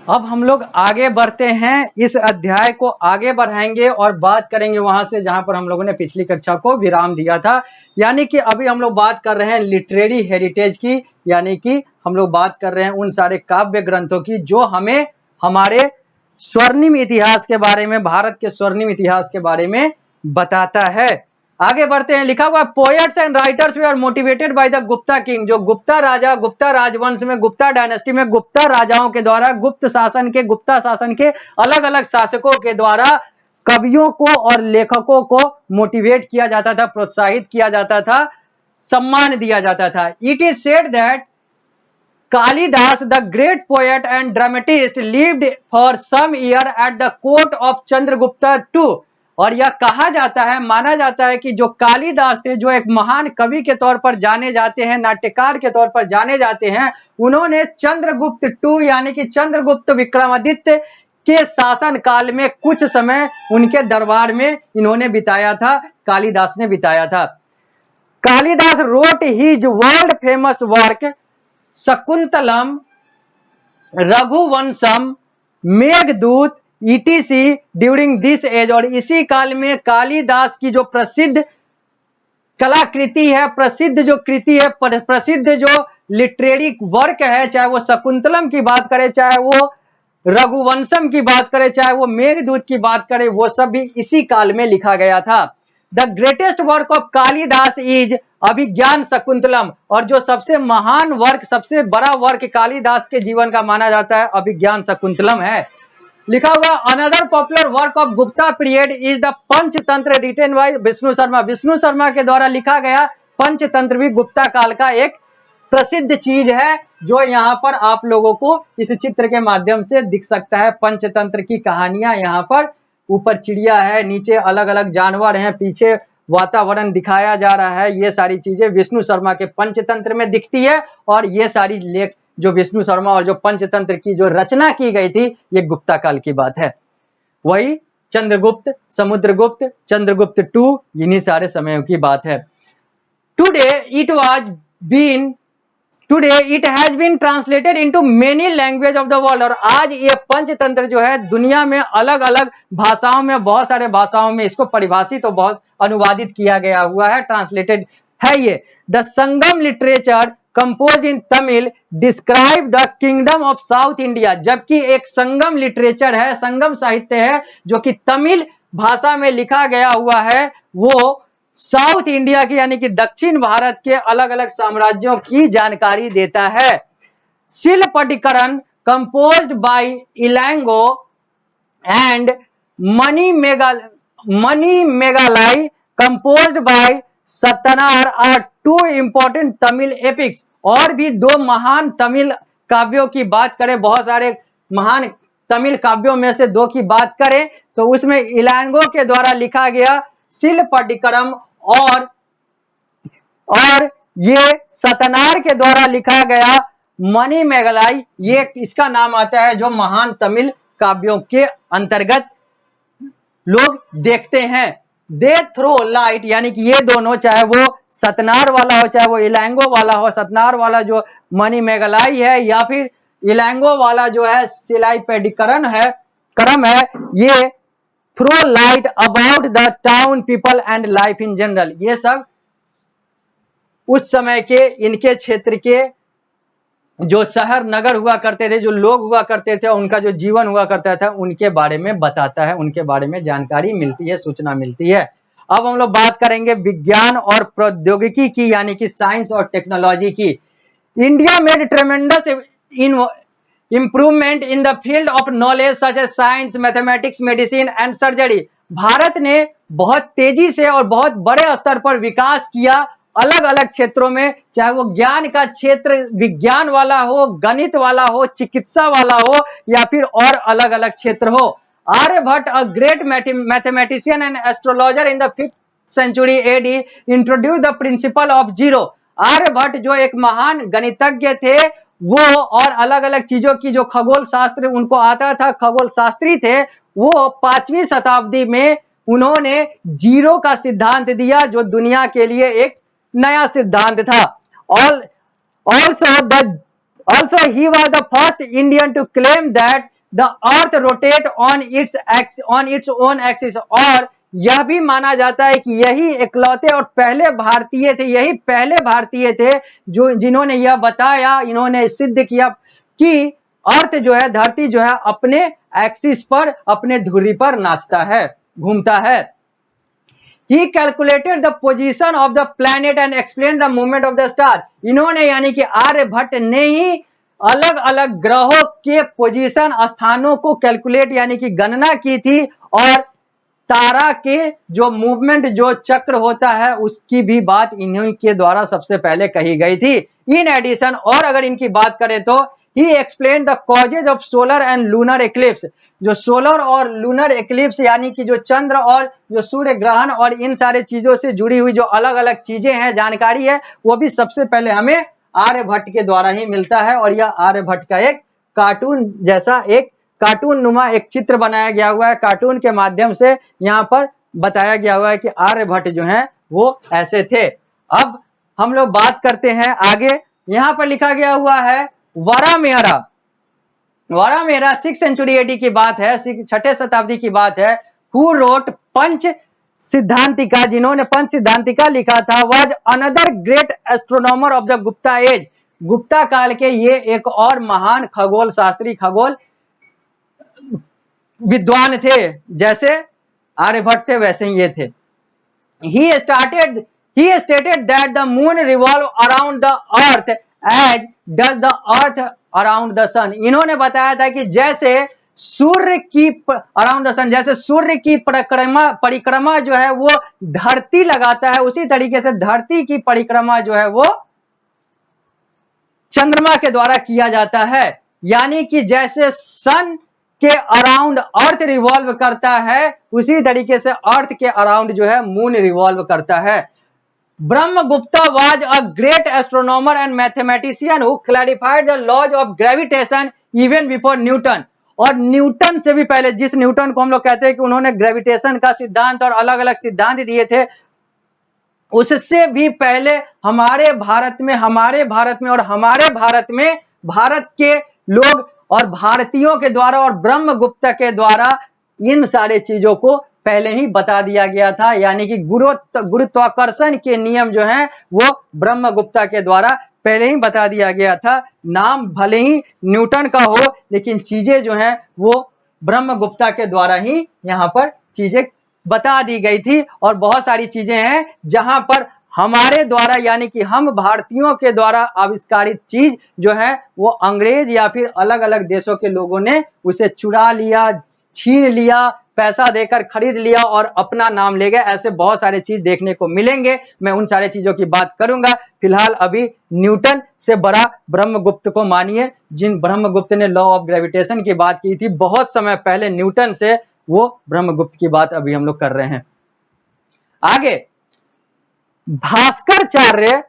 अब हम लोग आगे बढ़ते हैं, इस अध्याय को आगे बढ़ाएंगे और बात करेंगे वहां से जहां पर हम लोगों ने पिछली कक्षा को विराम दिया था। यानी कि अभी हम लोग बात कर रहे हैं लिटरेरी हेरिटेज की, यानी कि हम लोग बात कर रहे हैं उन सारे काव्य ग्रंथों की जो हमें हमारे स्वर्णिम इतिहास के बारे में, भारत के स्वर्णिम इतिहास के बारे में बताता है। आगे बढ़ते हैं, लिखा हुआ poets and writers they are motivated by the Gupta king. जो गुप्ता राजा, गुप्ता राजवंश में, गुप्ता डायनेस्टी में गुप्ता राजाओं के द्वारा, गुप्ता शासन के अलग अलग शासकों के द्वारा कवियों को और लेखकों को मोटिवेट किया जाता था, प्रोत्साहित किया जाता था, सम्मान दिया जाता था। It is said that Kalidas, the great poet and dramatist, lived for some year at the court of Chandragupta II। और यह कहा जाता है, माना जाता है कि जो कालिदास थे, जो एक महान कवि के तौर पर जाने जाते हैं, नाट्यकार के तौर पर जाने जाते हैं, उन्होंने चंद्रगुप्त टू यानी कि चंद्रगुप्त विक्रमादित्य के शासन काल में कुछ समय उनके दरबार में इन्होंने बिताया था, कालिदास ने बिताया था। Kalidas wrote his world famous work Shakuntalam, Raghuvansham, Meghdoot ETC during this age. और इसी काल में कालिदास की जो प्रसिद्ध कलाकृति है, प्रसिद्ध जो कृति है, प्रसिद्ध जो लिटरेरी वर्क है, चाहे वो शकुंतलम की बात करें, चाहे वो रघुवंशम की बात करें, चाहे वो मेघदूत की बात करें, वो सब भी इसी काल में लिखा गया था। The greatest work of Kalidas is Abhijnana Shakuntalam. और जो सबसे महान वर्क, सबसे बड़ा वर्क कालिदास के जीवन का माना जाता है, अभिज्ञान शकुंतलम है। लिखा हुआ another popular work of Gupta period is the Panchatantra written by Vishnu Sharma. Vishnu Sharma के द्वारा लिखा गया पंचतंत्र भी गुप्ता काल का एक प्रसिद्ध चीज है, जो यहाँ पर आप लोगों को इस चित्र के माध्यम से दिख सकता है। पंचतंत्र की कहानियां यहाँ पर, ऊपर चिड़िया है, नीचे अलग अलग जानवर हैं, पीछे वातावरण दिखाया जा रहा है। ये सारी चीजें विष्णु शर्मा के पंचतंत्र में दिखती है। और ये सारी लेख जो विष्णु शर्मा और जो पंचतंत्र की जो रचना की गई थी, ये गुप्ता काल की बात है। वही चंद्रगुप्त, समुद्रगुप्त, चंद्रगुप्त टू, इन्हीं सारे समयों की बात है। Today it has been translated into many language of the world। और आज ये पंचतंत्र जो है दुनिया में अलग अलग भाषाओं में, बहुत सारे भाषाओं में इसको परिभाषित और बहुत अनुवादित किया गया हुआ है, ट्रांसलेटेड है ये। The Sangam literature compose in Tamil describe the kingdom of south India. जबकि एक संगम लिटरेचर है, संगम साहित्य है, जो कि तमिल भाषा में लिखा गया हुआ है, वो साउथ इंडिया की यानी कि दक्षिण भारत के अलग अलग साम्राज्यों की जानकारी देता है। Silappatikaram composed by Ilango and Manimekalai composed by Sattanar are two important Tamil epics. और भी दो महान तमिल काव्यों की बात करें, बहुत सारे महान तमिल काव्यों में से दो की बात करें, तो उसमें इलांगो के द्वारा लिखा गया शिलपटिकरम और ये सतनार के द्वारा लिखा गया मणि मेघालय, ये इसका नाम आता है, जो महान तमिल काव्यों के अंतर्गत लोग देखते हैं। दे थ्रो लाइट, यानी कि ये दोनों, चाहे वो सतनार वाला हो, चाहे वो इलांगो वाला हो, सतनार वाला जो मणि मेघालय है, या फिर इलांगो वाला जो है शिलापटिकरण है, करम है, ये throw light about the town people and life in general. ये सब उस समय के, इनके क्षेत्र के जो शहर नगर हुआ करते थे, जो लोग हुआ करते थे, उनका जो जीवन हुआ करता था, उनके बारे में बताता है, उनके बारे में जानकारी मिलती है, सूचना मिलती है। अब हम लोग बात करेंगे विज्ञान और प्रौद्योगिकी की, यानी कि साइंस और टेक्नोलॉजी की। India made tremendous improvement in the field of knowledge such as science, mathematics, medicine and surgery. Bharat ने बहुत तेजी से और बहुत बड़े स्तर पर विकास किया अलग अलग क्षेत्रों में, चाहे वो ज्ञान का क्षेत्र, विज्ञान वाला हो, गणित वाला हो, चिकित्सा वाला हो, या फिर और अलग अलग क्षेत्र हो। Aryabhatta, a great mathematician and astrologer in the 5th century AD, introduce the principle of zero. Aryabhatta जो एक महान गणितज्ञ थे, वो और अलग अलग चीजों की जो खगोल शास्त्र उनको आता था, खगोल शास्त्री थे, वो 5वीं शताब्दी में उन्होंने जीरो का सिद्धांत दिया, जो दुनिया के लिए एक नया सिद्धांत था। Also he was the first Indian to claim that the earth rotate on its own axis, और यह भी माना जाता है कि यही इकलौते और पहले भारतीय थे, यही पहले भारतीय थे जो जिन्होंने यह बताया, इन्होंने सिद्ध किया कि अर्थ जो है, धरती जो है अपने एक्सिस पर, अपने धुरी पर नाचता है, घूमता है। He calculated the position of the planet and explained the movement of the star. इन्होंने यानी कि आर्यभट्ट ने ही अलग अलग ग्रहों के पोजीशन, स्थानों को कैलकुलेट यानी कि गणना की थी, और तारा के जो मूवमेंट, जो चक्र होता है, उसकी भी बात इन्हीं के द्वारा सबसे पहले कही गई थी। इन एडिशन, और अगर इनकी बात करें तो he explain the causes of solar and lunar eclipse, जो सोलर और लूनर एक्लिप्स यानी कि जो चंद्र और जो सूर्य ग्रहण और इन सारे चीजों से जुड़ी हुई जो अलग अलग चीजें हैं, जानकारी है, वो भी सबसे पहले हमें आर्यभट्ट के द्वारा ही मिलता है। और यह आर्यभट्ट का एक कार्टून जैसा, एक कार्टून नुमा एक चित्र बनाया गया हुआ है, कार्टून के माध्यम से यहाँ पर बताया गया हुआ है कि आर्यभट्ट जो है वो ऐसे थे। अब हम लोग बात करते हैं आगे, यहाँ पर लिखा गया हुआ है Varahamihira, Varahamihira 6th century AD की बात है, 6ठी शताब्दी की बात है। हु रोट पंच सिद्धांतिका, जिन्होंने पंच सिद्धांतिका लिखा था, was another great astronomer of the Gupta age, Gupta काल के ये एक और महान खगोल शास्त्री, खगोल विद्वान थे, जैसे आर्यभट्ट थे वैसे ही ये थे। He stated that the moon revolve around the earth as does the earth around the sun. इन्होंने बताया था कि जैसे सूर्य की अराउंड द सन, जैसे सूर्य की परिक्रमा जो है वो धरती लगाता है, उसी तरीके से धरती की परिक्रमा जो है वो चंद्रमा के द्वारा किया जाता है। यानी कि जैसे सन के अराउंड अर्थ रिवॉल्व करता है, उसी तरीके से अर्थ के अराउंड जो है मून रिवॉल्व करता है। Brahmagupta was a great astronomer and mathematician who clarified the laws of gravitation even before Newton, और न्यूटन से भी पहले, जिस न्यूटन को हम लोग कहते हैं कि उन्होंने ग्रेविटेशन का सिद्धांत और अलग अलग सिद्धांत दिए थे, उससे भी पहले हमारे भारत में और हमारे भारत में भारत के लोग और भारतीयों के द्वारा और ब्रह्मगुप्त के द्वारा इन सारे चीजों को पहले ही बता दिया गया था। यानी कि गुरुत्वाकर्षण के नियम जो हैं वो ब्रह्मगुप्त के द्वारा पहले ही बता दिया गया था। नाम भले ही न्यूटन का हो, लेकिन चीजें जो हैं वो ब्रह्मगुप्त के द्वारा ही यहाँ पर चीजें बता दी गई थी। और बहुत सारी चीजें हैं जहां पर हमारे द्वारा यानी कि हम भारतीयों के द्वारा आविष्कारित चीज जो है वो अंग्रेज या फिर अलग अलग देशों के लोगों ने उसे चुरा लिया, छीन लिया, पैसा देकर खरीद लिया और अपना नाम ले गए। ऐसे बहुत सारे चीज देखने को मिलेंगे, मैं उन सारे चीजों की बात करूंगा। फिलहाल अभी न्यूटन से बड़ा ब्रह्मगुप्त को मानिए, जिन ब्रह्मगुप्त ने लॉ ऑफ ग्रेविटेशन की बात की थी बहुत समय पहले न्यूटन से, वो ब्रह्मगुप्त की बात अभी हम लोग कर रहे हैं। आगे Bhaskaracharya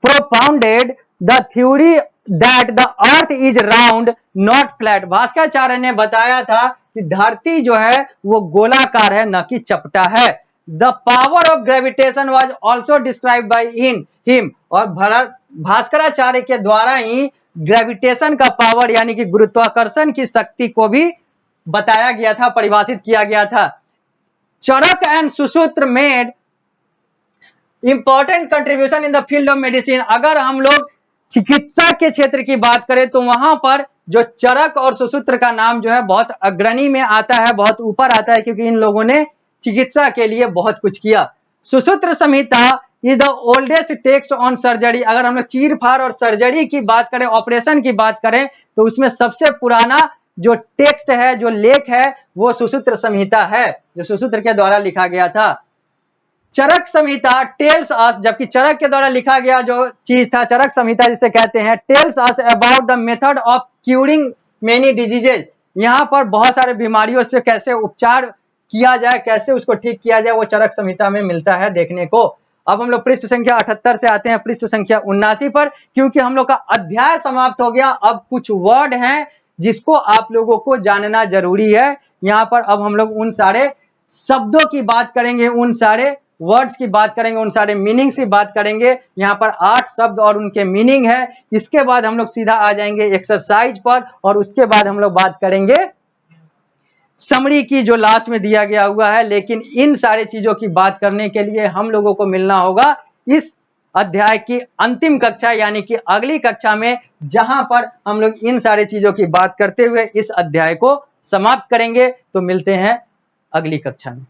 propounded the theory that the earth is round not flat. Bhaskaracharya ने बताया था कि धरती जो है वो गोलाकार है, न कि चपटा है। The power of gravitation was also described by him, और भास्कराचार्य के द्वारा ही ग्रेविटेशन का पावर यानी कि गुरुत्वाकर्षण की शक्ति को भी बताया गया था, परिभाषित किया गया था। चरक एंड सुसूत्र made important contribution in the field of medicine. अगर हम लोग चिकित्सा के क्षेत्र की बात करें तो वहां पर जो चरक और सुसूत्र का नाम जो है बहुत अग्रणी में आता है, बहुत ऊपर आता है, क्योंकि इन लोगों ने चिकित्सा के लिए बहुत कुछ किया। सुसूत्र Samhita is the oldest text on surgery. अगर हम लोग चीर फाड़ और सर्जरी की बात करें, ऑपरेशन की बात करें, तो उसमें सबसे पुराना जो टेक्स्ट है, जो लेख है, वो सुसूत्र संहिता है, जो सुसूत्र के द्वारा लिखा गया था। चरक संहिता टेल्स अस, जबकि चरक के द्वारा लिखा गया जो चीज था, चरक संहिता जिसे कहते हैं, tells us about the method of curing many diseases. यहाँ पर बहुत सारे बीमारियों से कैसे उपचार किया जाए, कैसे उसको ठीक किया जाए, वो चरक संहिता में मिलता है देखने को। अब हम लोग पृष्ठ संख्या 78 से आते हैं पृष्ठ संख्या 79 पर, क्योंकि हम लोग का अध्याय समाप्त हो गया। अब कुछ वर्ड हैं जिसको आप लोगों को जानना जरूरी है। यहाँ पर अब हम लोग उन सारे शब्दों की बात करेंगे, उन सारे वर्ड्स की बात करेंगे, उन सारे मीनिंग्स की बात करेंगे। यहाँ पर 8 शब्द और उनके मीनिंग है। इसके बाद हम लोग सीधा आ जाएंगे एक्सरसाइज पर और उसके बाद हम लोग बात करेंगे समरी की, जो लास्ट में दिया गया हुआ है। लेकिन इन सारी चीजों की बात करने के लिए हम लोगों को मिलना होगा इस अध्याय की अंतिम कक्षा, यानी कि अगली कक्षा में, जहां पर हम लोग इन सारी चीजों की बात करते हुए इस अध्याय को समाप्त करेंगे। तो मिलते हैं अगली कक्षा में।